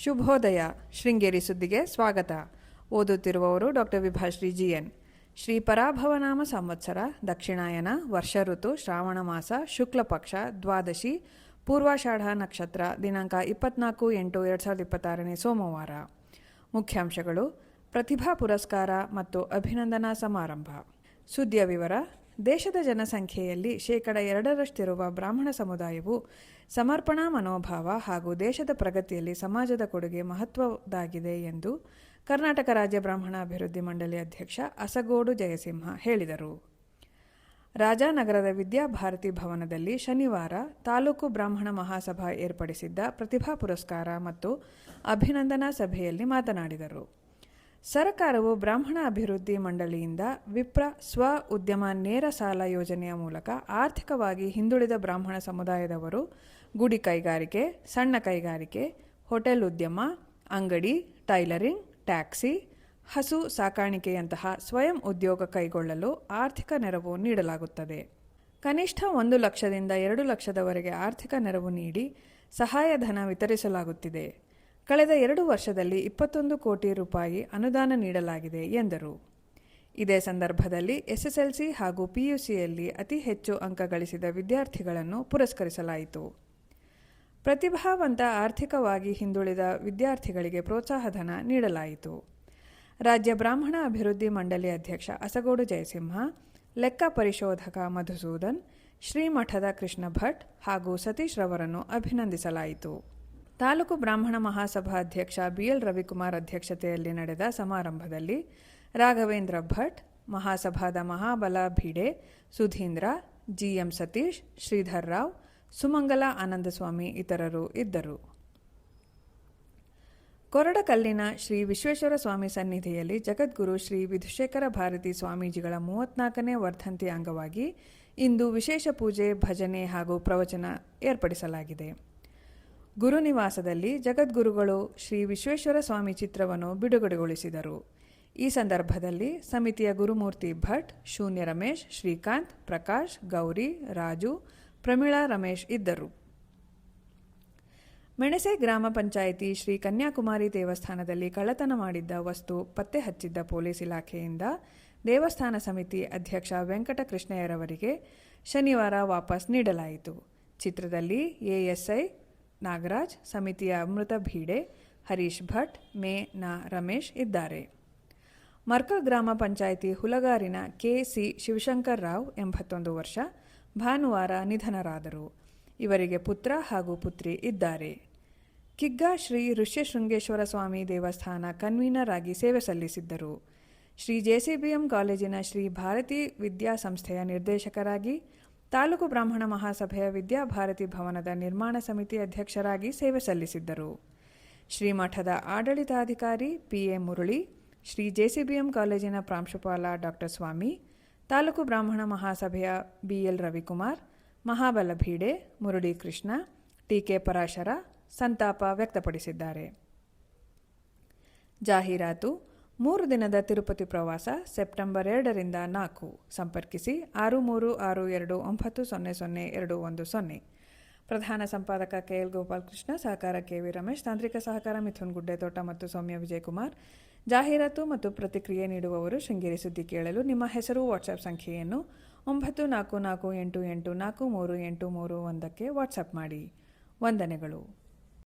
ಶುಭೋದಯ. ಶೃಂಗೇರಿ ಸುದ್ದಿಗೆ ಸ್ವಾಗತ. ಓದುತ್ತಿರುವವರು ಡಾಕ್ಟರ್ ವಿಭಾಶ್ರೀ GN. ಶ್ರೀ ಪರಾಭವನಾಮ ಸಂವತ್ಸರ, ದಕ್ಷಿಣಾಯನ, ವರ್ಷ ಋತು, ಶ್ರಾವಣ ಮಾಸ, ಶುಕ್ಲ ಪಕ್ಷ, ದ್ವಾದಶಿ, ಪೂರ್ವಾಷಾಢ ನಕ್ಷತ್ರ, ದಿನಾಂಕ 24/8/2026 ಸೋಮವಾರ. ಮುಖ್ಯಾಂಶಗಳು: ಪ್ರತಿಭಾ ಪುರಸ್ಕಾರ ಮತ್ತು ಅಭಿನಂದನಾ ಸಮಾರಂಭ. ಸುದ್ದಿಯ ವಿವರ. ದೇಶದ ಜನಸಂಖ್ಯೆಯಲ್ಲಿ 2% ಬ್ರಾಹ್ಮಣ ಸಮುದಾಯವು ಸಮರ್ಪಣಾ ಮನೋಭಾವ ಹಾಗೂ ದೇಶದ ಪ್ರಗತಿಯಲ್ಲಿ ಸಮಾಜದ ಕೊಡುಗೆ ಮಹತ್ವದ್ದಾಗಿದೆ ಎಂದು ಕರ್ನಾಟಕ ರಾಜ್ಯ ಬ್ರಾಹ್ಮಣ ಅಭಿವೃದ್ಧಿ ಮಂಡಳಿ ಅಧ್ಯಕ್ಷ ಅಸಗೋಡು ಜಯಸಿಂಹ ಹೇಳಿದರು. ರಾಜಾನಗರದ ವಿದ್ಯಾಭಾರತಿ ಭವನದಲ್ಲಿ ಶನಿವಾರ ತಾಲೂಕು ಬ್ರಾಹ್ಮಣ ಮಹಾಸಭಾ ಏರ್ಪಡಿಸಿದ್ದ ಪ್ರತಿಭಾ ಪುರಸ್ಕಾರ ಮತ್ತು ಅಭಿನಂದನಾ ಸಭೆಯಲ್ಲಿ ಮಾತನಾಡಿದರು. ಸರ್ಕಾರವು ಬ್ರಾಹ್ಮಣ ಅಭಿವೃದ್ಧಿ ಮಂಡಳಿಯಿಂದ ವಿಪ್ರ ಸ್ವ ಉದ್ಯಮ ನೇರ ಸಾಲ ಯೋಜನೆಯ ಮೂಲಕ ಆರ್ಥಿಕವಾಗಿ ಹಿಂದುಳಿದ ಬ್ರಾಹ್ಮಣ ಸಮುದಾಯದವರು ಗುಡಿ ಕೈಗಾರಿಕೆ, ಸಣ್ಣ ಕೈಗಾರಿಕೆ, ಹೋಟೆಲ್ ಉದ್ಯಮ, ಅಂಗಡಿ, ಟೈಲರಿಂಗ್, ಟ್ಯಾಕ್ಸಿ, ಹಸು ಸಾಕಾಣಿಕೆಯಂತಹ ಸ್ವಯಂ ಉದ್ಯೋಗ ಕೈಗೊಳ್ಳಲು ಆರ್ಥಿಕ ನೆರವು ನೀಡಲಾಗುತ್ತದೆ. ಕನಿಷ್ಠ 1 ಲಕ್ಷದಿಂದ 2 ಲಕ್ಷದವರೆಗೆ ಆರ್ಥಿಕ ನೆರವು ನೀಡಿ ಸಹಾಯಧನ ವಿತರಿಸಲಾಗುತ್ತಿದೆ. ಕಳೆದ 2 ವರ್ಷದಲ್ಲಿ 21 ಕೋಟಿ ರೂಪಾಯಿ ಅನುದಾನ ನೀಡಲಾಗಿದೆ ಎಂದರು. ಇದೇ ಸಂದರ್ಭದಲ್ಲಿ SSLC ಹಾಗೂ PUCಯಲ್ಲಿ ಅತಿ ಹೆಚ್ಚು ಅಂಕ ಗಳಿಸಿದ ವಿದ್ಯಾರ್ಥಿಗಳನ್ನು ಪುರಸ್ಕರಿಸಲಾಯಿತು. ಪ್ರತಿಭಾವಂತ ಆರ್ಥಿಕವಾಗಿ ಹಿಂದುಳಿದ ವಿದ್ಯಾರ್ಥಿಗಳಿಗೆ ಪ್ರೋತ್ಸಾಹಧನ ನೀಡಲಾಯಿತು. ರಾಜ್ಯ ಬ್ರಾಹ್ಮಣ ಅಭಿವೃದ್ಧಿ ಮಂಡಳಿ ಅಧ್ಯಕ್ಷ ಅಸಗೋಡು ಜಯಸಿಂಹ, ಲೆಕ್ಕ ಪರಿಶೋಧಕ ಮಧುಸೂದನ್, ಶ್ರೀಮಠದ ಕೃಷ್ಣ ಭಟ್ ಹಾಗೂ ಸತೀಶ್ ರವರನ್ನು ಅಭಿನಂದಿಸಲಾಯಿತು. ತಾಲೂಕು ಬ್ರಾಹ್ಮಣ ಮಹಾಸಭಾ ಅಧ್ಯಕ್ಷ BL ರವಿಕುಮಾರ್ ಅಧ್ಯಕ್ಷತೆಯಲ್ಲಿ ನಡೆದ ಸಮಾರಂಭದಲ್ಲಿ ರಾಘವೇಂದ್ರ ಭಟ್, ಮಹಾಸಭಾದ ಮಹಾಬಲ ಭಿಡೆ, ಸುಧೀಂದ್ರ, GM ಸತೀಶ್, ಶ್ರೀಧರ್ ರಾವ್, ಸುಮಂಗಲ ಆನಂದಸ್ವಾಮಿ ಇತರರು ಇದ್ದರು. ಕೊರಡಕಲ್ಲಿನ ಶ್ರೀ ವಿಶ್ವೇಶ್ವರ ಸ್ವಾಮಿ ಸನ್ನಿಧಿಯಲ್ಲಿ ಜಗದ್ಗುರು ಶ್ರೀ ವಿಧುಶೇಖರ ಭಾರತಿ ಸ್ವಾಮೀಜಿಗಳ 34ನೇ ವರ್ಧಂತಿ ಅಂಗವಾಗಿ ಇಂದು ವಿಶೇಷ ಪೂಜೆ, ಭಜನೆ ಹಾಗೂ ಪ್ರವಚನ ಏರ್ಪಡಿಸಲಾಗಿದೆ. ಗುರುನಿವಾಸದಲ್ಲಿ ಜಗದ್ಗುರುಗಳು ಶ್ರೀ ವಿಶ್ವೇಶ್ವರ ಸ್ವಾಮಿ ಚಿತ್ರವನ್ನು ಬಿಡುಗಡೆಗೊಳಿಸಿದರು. ಈ ಸಂದರ್ಭದಲ್ಲಿ ಸಮಿತಿಯ ಗುರುಮೂರ್ತಿ ಭಟ್, ಶೂನ್ಯ ರಮೇಶ್, ಶ್ರೀಕಾಂತ್, ಪ್ರಕಾಶ್, ಗೌರಿ, ರಾಜು, ಪ್ರಮೀಳಾ ರಮೇಶ್ ಇದ್ದರು. ಮೆಣಸೆ ಗ್ರಾಮ ಪಂಚಾಯಿತಿ ಶ್ರೀ ಕನ್ಯಾಕುಮಾರಿ ದೇವಸ್ಥಾನದಲ್ಲಿ ಕಳ್ಳತನ ಮಾಡಿದ್ದ ವಸ್ತು ಪತ್ತೆ ಹಚ್ಚಿದ್ದ ಪೊಲೀಸ್ ಇಲಾಖೆಯಿಂದ ದೇವಸ್ಥಾನ ಸಮಿತಿ ಅಧ್ಯಕ್ಷ ವೆಂಕಟಕೃಷ್ಣಯ್ಯರವರಿಗೆ ಶನಿವಾರ ವಾಪಸ್ ನೀಡಲಾಯಿತು. ಚಿತ್ರದಲ್ಲಿ ASI ನಾಗರಾಜ್, ಸಮಿತಿಯ ಅಮೃತ ಭೀಡೆ, ಹರೀಶ್ ಭಟ್, ನ ರಮೇಶ್ ಇದ್ದಾರೆ. ಮರ್ಕಲ್ ಗ್ರಾಮ ಪಂಚಾಯಿತಿ ಹುಲಗಾರಿನ KC ಶಿವಶಂಕರ್ ರಾವ್ 81 ವರ್ಷ ಭಾನುವಾರ ನಿಧನರಾದರು. ಇವರಿಗೆ ಪುತ್ರ ಹಾಗೂ ಪುತ್ರಿ ಇದ್ದಾರೆ. ಕಿಗ್ಗಾ ಶ್ರೀ ಋಷ್ಯಶೃಂಗೇಶ್ವರ ಸ್ವಾಮಿ ದೇವಸ್ಥಾನ ಕನ್ವೀನರ್ ಆಗಿ ಸೇವೆ ಸಲ್ಲಿಸಿದ್ದರು. ಶ್ರೀ JCBM ಕಾಲೇಜಿನ ಶ್ರೀ ಭಾರತಿ ವಿದ್ಯಾಸಂಸ್ಥೆಯ ನಿರ್ದೇಶಕರಾಗಿ, ತಾಲೂಕು ಬ್ರಾಹ್ಮಣ ಮಹಾಸಭೆಯ ವಿದ್ಯಾಭಾರತಿ ಭವನದ ನಿರ್ಮಾಣ ಸಮಿತಿ ಅಧ್ಯಕ್ಷರಾಗಿ ಸೇವೆ ಸಲ್ಲಿಸಿದ್ದರು. ಶ್ರೀಮಠದ ಆಡಳಿತಾಧಿಕಾರಿ PA ಮುರಳಿ, ಶ್ರೀ JCBM ಕಾಲೇಜಿನ ಪ್ರಾಂಶುಪಾಲ ಡಾ ಸ್ವಾಮಿ, ತಾಲೂಕು ಬ್ರಾಹ್ಮಣ ಮಹಾಸಭೆಯ BL ರವಿಕುಮಾರ್, ಮಹಾಬಲ ಭೀಡೆ, ಮುರಳಿ ಕೃಷ್ಣ, TK ಪರಾಶರ ಸಂತಾಪ ವ್ಯಕ್ತಪಡಿಸಿದ್ದಾರೆ. ಜಾಹೀರಾತು: 3 ದಿನದ ತಿರುಪತಿ ಪ್ರವಾಸ ಸೆಪ್ಟೆಂಬರ್ 2ರಿಂದ 4. ಸಂಪರ್ಕಿಸಿ 6336290210. ಪ್ರಧಾನ ಸಂಪಾದಕ KL ಗೋಪಾಲಕೃಷ್ಣ, ಸಹಕಾರ KV ರಮೇಶ್, ತಾಂತ್ರಿಕ ಸಹಕಾರ ಮಿಥುನ್ ಗುಡ್ಡೆತೋಟ ಮತ್ತು ಸೌಮ್ಯ ವಿಜಯಕುಮಾರ್. ಜಾಹೀರಾತು ಮತ್ತು ಪ್ರತಿಕ್ರಿಯೆ ನೀಡುವವರು ಶೃಂಗೇರಿ ಸುದ್ದಿ ಕೇಳಲು ನಿಮ್ಮ ಹೆಸರು, ವಾಟ್ಸ್ಆಪ್ ಸಂಖ್ಯೆಯನ್ನು 9448843831ಕ್ಕೆ ವಾಟ್ಸ್ಆಪ್ ಮಾಡಿ. ವಂದನೆಗಳು.